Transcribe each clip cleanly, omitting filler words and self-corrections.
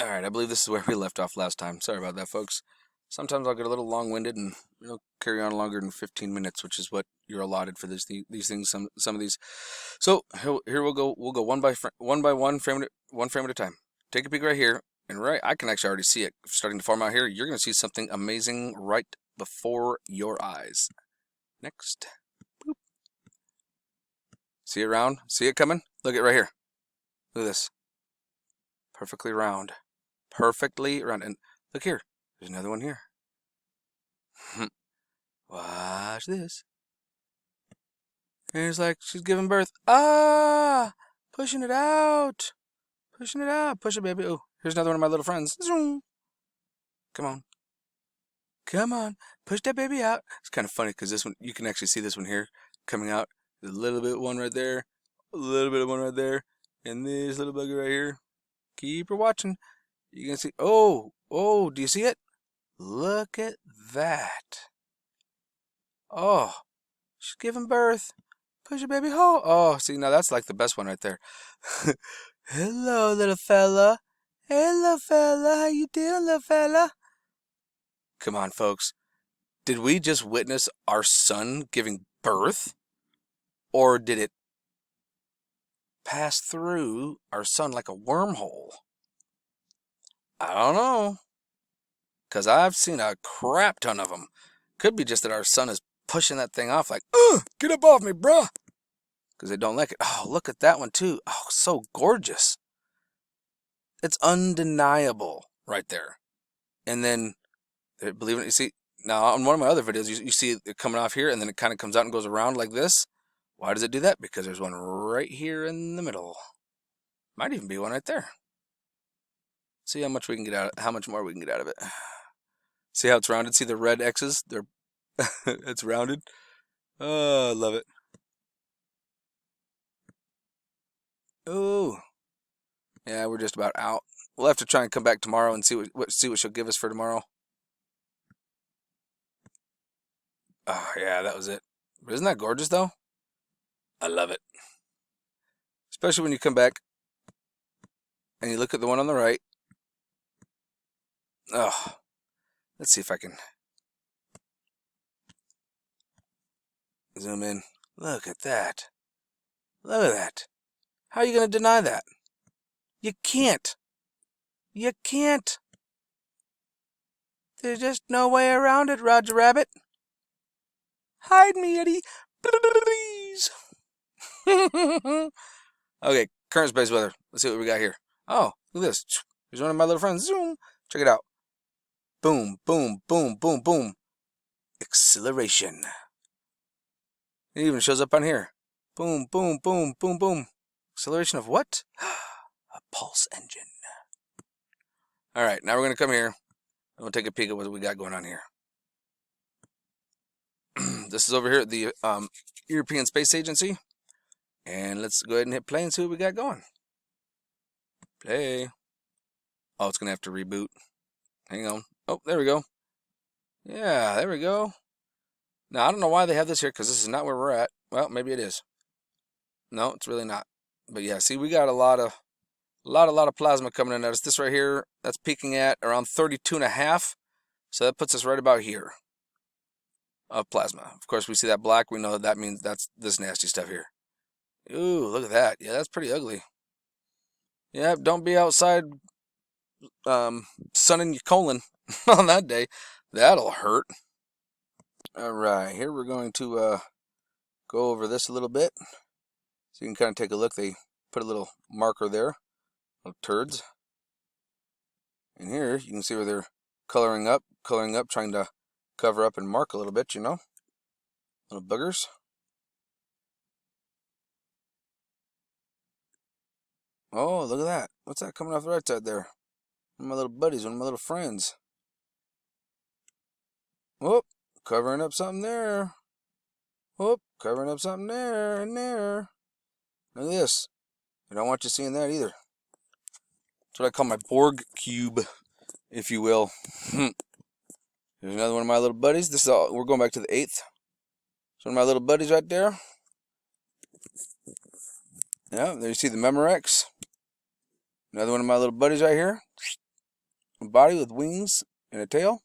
Alright, I believe this is where we left off last time. Sorry about that, folks. Sometimes I'll get a little long-winded and carry on longer than 15 minutes, which is what you're allotted for these things. Some of these. So here we'll go. We'll go one by one, one frame at a time. Take a peek right here, and right, I can actually already see it starting to form out here. You're going to see something amazing right before your eyes. Next. Boop. See it round? See it coming? Look at it right here. Look at this. Perfectly round. Perfectly round. And look here. There's another one here. Watch this. And it's like she's giving birth. Ah! Pushing it out. Pushing it out. Push it, baby. Oh, here's another one of my little friends. Zoom. Come on. Come on. Push that baby out. It's kind of funny because this one, you can actually see this one here coming out. There's a little bit of one right there. A little bit of one right there. And this little bugger right here. Keep her watching. You can see. Oh, do you see it? Look at that. Oh, she's giving birth. Push your baby hole. Oh, see, now that's like the best one right there. Hello, little fella. Hello, fella. How you doing, little fella? Come on, folks. Did we just witness our son giving birth? Or did it pass through our son like a wormhole? I don't know. Because I've seen a crap ton of them. Could be just that our son is pushing that thing off like, get up off me, bruh. Because they don't like it. Oh, look at that one, too. Oh, so gorgeous. It's undeniable right there. And then, believe it, you see, now on one of my other videos, you see it coming off here, and then it kind of comes out and goes around like this. Why does it do that? Because there's one right here in the middle. Might even be one right there. See how much we can get out. How much more we can get out of it. See how it's rounded? See the red X's? They're it's rounded. Oh, I love it. Oh, yeah, we're just about out. We'll have to try and come back tomorrow and see what she'll give us for tomorrow. Oh yeah, that was it. But isn't that gorgeous though? I love it. Especially when you come back and you look at the one on the right. Oh, let's see if I can zoom in. Look at that. Look at that. How are you going to deny that? You can't. You can't. There's just no way around it, Roger Rabbit. Hide me, Eddie. Please. Okay, current space weather. Let's see what we got here. Oh, look at this. Here's one of my little friends. Zoom. Check it out. Boom, boom, boom, boom, boom. Acceleration. It even shows up on here. Boom, boom, boom, boom, boom. Acceleration of what? A pulse engine. All right, now we're going to come here and we'll take a peek at what we got going on here. This is over here at the European Space Agency. And let's go ahead and hit play and see what we got going. Play. Oh, it's going to have to reboot. Hang on. Oh, there we go. Yeah, there we go. Now, I don't know why they have this here because this is not where we're at. Well, maybe it is. No, it's really not. But yeah, see, we got a lot of plasma coming in at us. This right here, that's peaking at around 32.5. So that puts us right about here of plasma. Of course, we see that black. We know that means that's this nasty stuff here. Ooh, look at that. Yeah, that's pretty ugly. Yeah, don't be outside sunning your colon on that day. That'll hurt. All right, here we're going to go over this a little bit. So you can kind of take a look. They put a little marker there, little turds. And here you can see where they're coloring up, trying to cover up and mark a little bit, you know. Little boogers. Oh, look at that. What's that coming off the right side there? One of my little buddies, one of my little friends. Whoop, covering up something there. Whoop, covering up something there and there. Look at this. I don't want you seeing that either. That's what I call my Borg cube, if you will. Here's another one of my little buddies. This is all, we're going back to the 8th. It's one of my little buddies right there. Yeah, there you see the Memorex. Another one of my little buddies right here. A body with wings and a tail.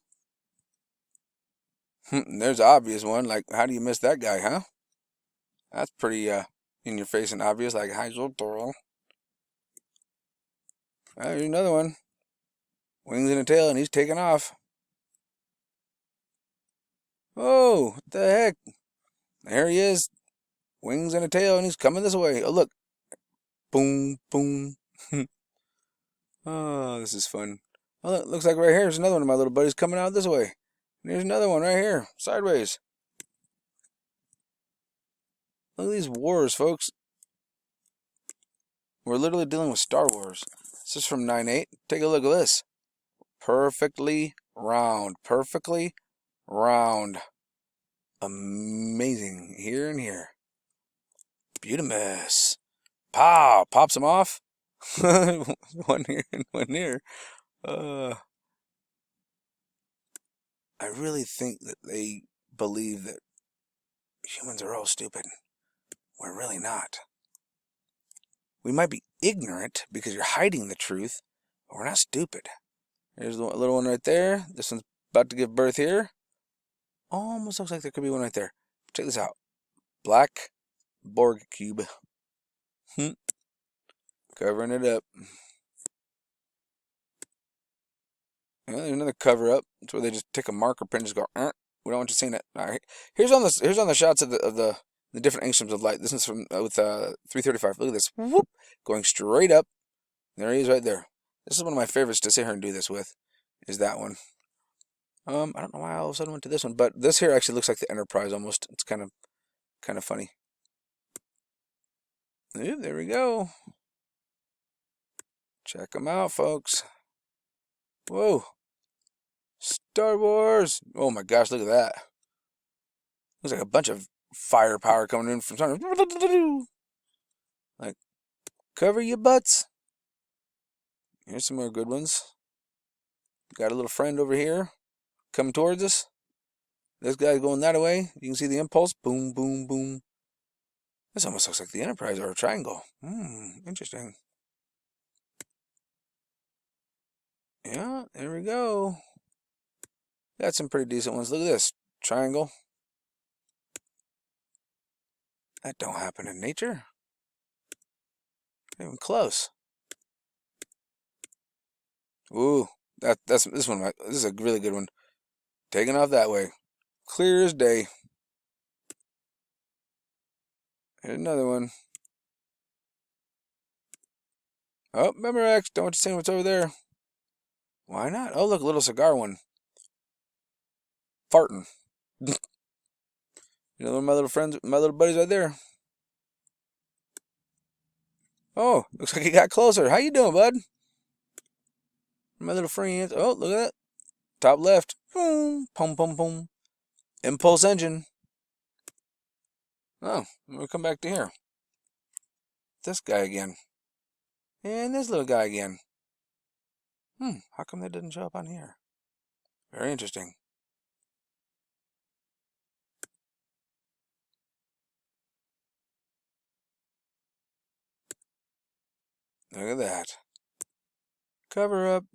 There's an obvious one. Like, how do you miss that guy, huh? That's pretty in your face and obvious. Like, hi, Zoltoro. There's another one. Wings and a tail, and he's taking off. Oh, what the heck? There he is. Wings and a tail, and he's coming this way. Oh, look. Boom, boom. Oh, this is fun. Oh, look, looks like right here. There's another one of my little buddies coming out this way. And there's another one right here, sideways. Look at these wars, folks. We're literally dealing with Star Wars. This is from 9.8. Take a look at this. Perfectly round. Perfectly round. Amazing. Here and here. Beautimus. Pow! Pops him off. One here and one here. I really think that they believe that humans are all stupid. We're really not. We might be ignorant because you're hiding the truth, but we're not stupid. There's the little one right there. This one's about to give birth here. Almost looks like there could be one right there. Check this out. Black Borg cube. Covering it up. Yeah, there's another cover up. It's where they just take a marker pen and just go, we don't want you seeing it. All right. Here's on the shots of the different angstroms of light. This is from with 335. Look at this. Whoop, going straight up. There he is right there. This is one of my favorites to sit here and do this with. Is that one. I don't know why I all of a sudden went to this one, but this here actually looks like the Enterprise almost. It's kind of funny. Ooh, there we go. Check them out, folks. Whoa. Star Wars. Oh my gosh, look at that. Looks like a bunch of firepower coming in from somewhere. Like, cover your butts. Here's some more good ones. Got a little friend over here coming towards us. This guy's going that way. You can see the impulse. Boom, boom, boom. This almost looks like the Enterprise or a triangle. Interesting. Yeah, there we go. Got some pretty decent ones. Look at this. Triangle. That don't happen in nature. Not even close. Ooh, this one. This is a really good one. Taking off that way. Clear as day. Here's another one. Oh, remember X, don't want you seeing what's over there. Why not? Oh, look, a little cigar one. Farting. You know, my little friends, my little buddies right there. Oh, looks like he got closer. How you doing, bud? My little friends. Oh, look at that. Top left. Boom, pum, pum, pum. Impulse engine. Oh, we'll come back to here. This guy again. And this little guy again. How come that didn't show up on here? Very interesting. Look at that. Cover up.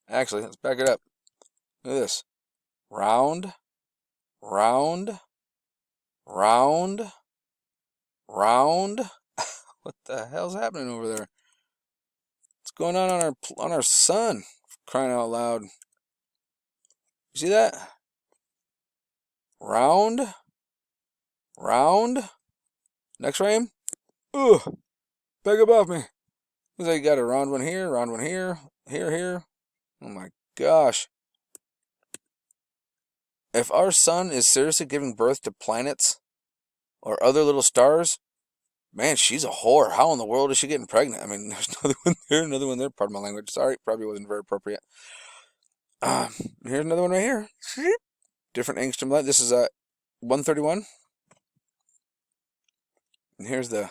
Actually, let's back it up. Look at this. Round, round, round, round. What the hell's happening over there? What's going on our sun? Crying out loud. You see that? Round, round. Next frame. Ugh. Back up off me. Looks like you got a round one here, here. Oh my gosh. If our sun is seriously giving birth to planets or other little stars, man, she's a whore. How in the world is she getting pregnant? I mean, there's another one there. Pardon my language. Sorry, probably wasn't very appropriate. Here's another one right here. Different angstrom light. This is 131. And here's the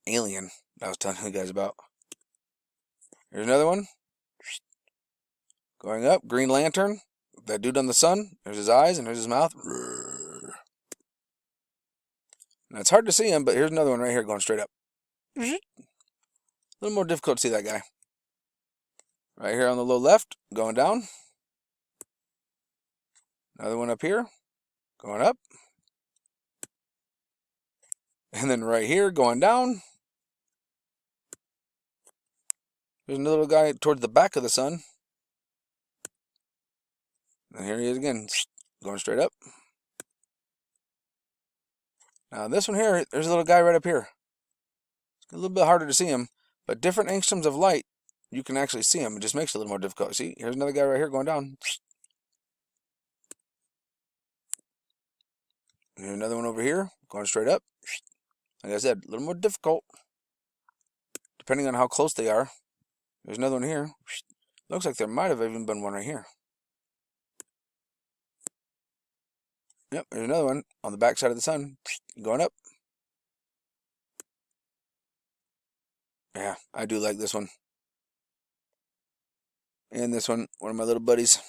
alien I was telling you guys about. Here's another one. Going up, Green Lantern. That dude on the sun. There's his eyes and there's his mouth. Now it's hard to see him, but here's another one right here going straight up. A little more difficult to see that guy. Right here on the low left, going down. Another one up here, going up. And then right here, going down. There's another little guy towards the back of the sun. And here he is again, going straight up. Now this one here, there's a little guy right up here. It's a little bit harder to see him, but different angstroms of light, you can actually see him. It just makes it a little more difficult. See, here's another guy right here going down. Here's another one over here, going straight up. Like I said, a little more difficult, depending on how close they are. There's another one here. Looks like there might have even been one right here. Yep, there's another one on the back side of the sun, going up. Yeah, I do like this one. And this one of my little buddies.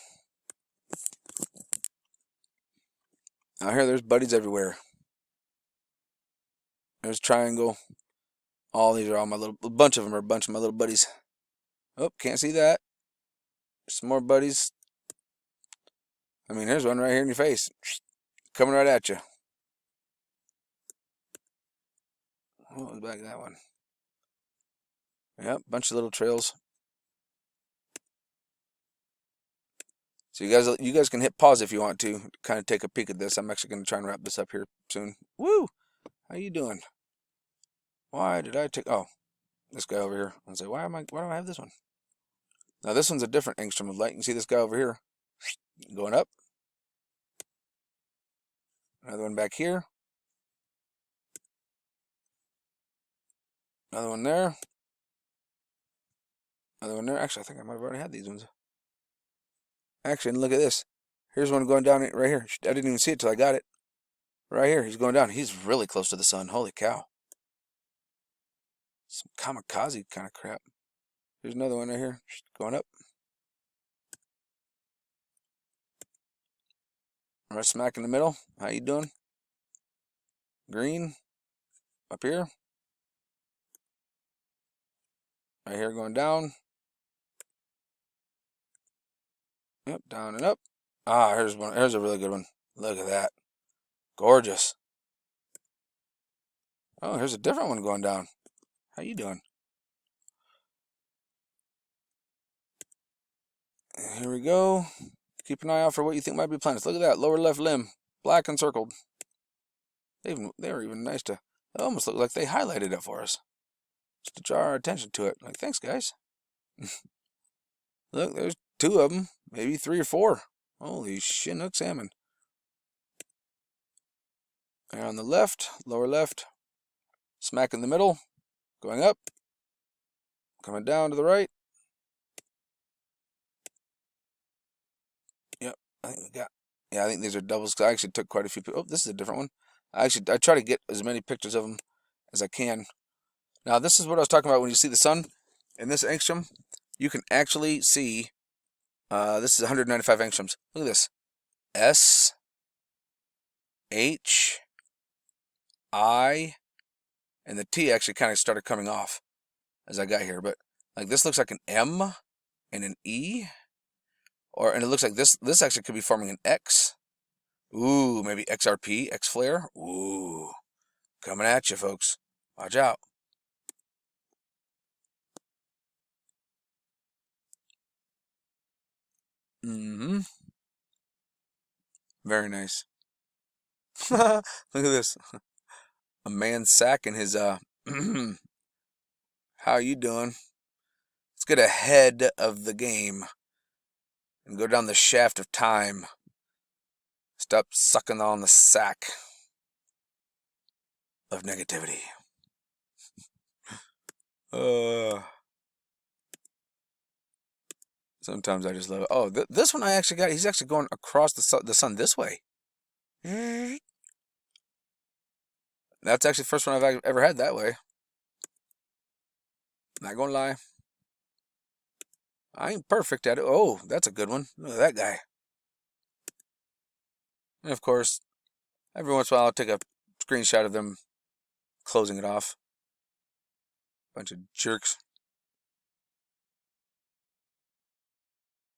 Out here, there's buddies everywhere. There's triangle. All these are all my little, a bunch of them are a bunch of my little buddies. Oh, can't see that. Some more buddies. I mean, here's one right here in your face. Coming right at you. What was back of that one? Yep, bunch of little trails. So you guys can hit pause if you want to kind of take a peek at this. I'm actually going to try and wrap this up here soon. Woo! How you doing? Why did I take... Oh, this guy over here. I'll say, why do I have this one? Now this one's a different angstrom of light. You can see this guy over here going up. Another one back here. Another one there. Another one there. Actually, I think I might have already had these ones. Actually, look at this. Here's one going down right here. I didn't even see it till I got it. Right here, he's going down. He's really close to the sun. Holy cow. Some kamikaze kind of crap. Here's another one right here. Going up. Right smack in the middle. How you doing? Green. Up here. Right here going down. Yep, down and up. Ah, here's one. Here's a really good one. Look at that. Gorgeous. Oh, here's a different one going down. How you doing? And here we go. Keep an eye out for what you think might be planets. Look at that lower left limb, black and circled. They were even nice to. They almost look like they highlighted it for us, just to draw our attention to it. Like, thanks, guys. Look, there's two of them, maybe three or four. Holy Chinook salmon. And on the left, lower left, smack in the middle, going up, coming down to the right. Yep, I think we got. Yeah, I think these are doubles. I actually took quite a few. Oh, this is a different one. I try to get as many pictures of them as I can. Now, this is what I was talking about when you see the sun in this angstrom. You can actually see. This is 195 angstroms. Look at this. S, H, I, and the T actually kind of started coming off as I got here. But like this looks like an M and an E. And it looks like this actually could be forming an X. Ooh, maybe XRP, X flare. Ooh, coming at you, folks. Watch out. Mm-hmm. Very nice. Look at this. A man's sack in his how you doing? Let's get ahead of the game and go down the shaft of time. Stop sucking on the sack of negativity. Sometimes I just love it. Oh, this one I actually got. He's actually going across the sun this way. That's actually the first one I've ever had that way. Not gonna lie. I ain't perfect at it. Oh, that's a good one. Look at that guy. And of course, every once in a while I'll take a screenshot of them closing it off. Bunch of jerks.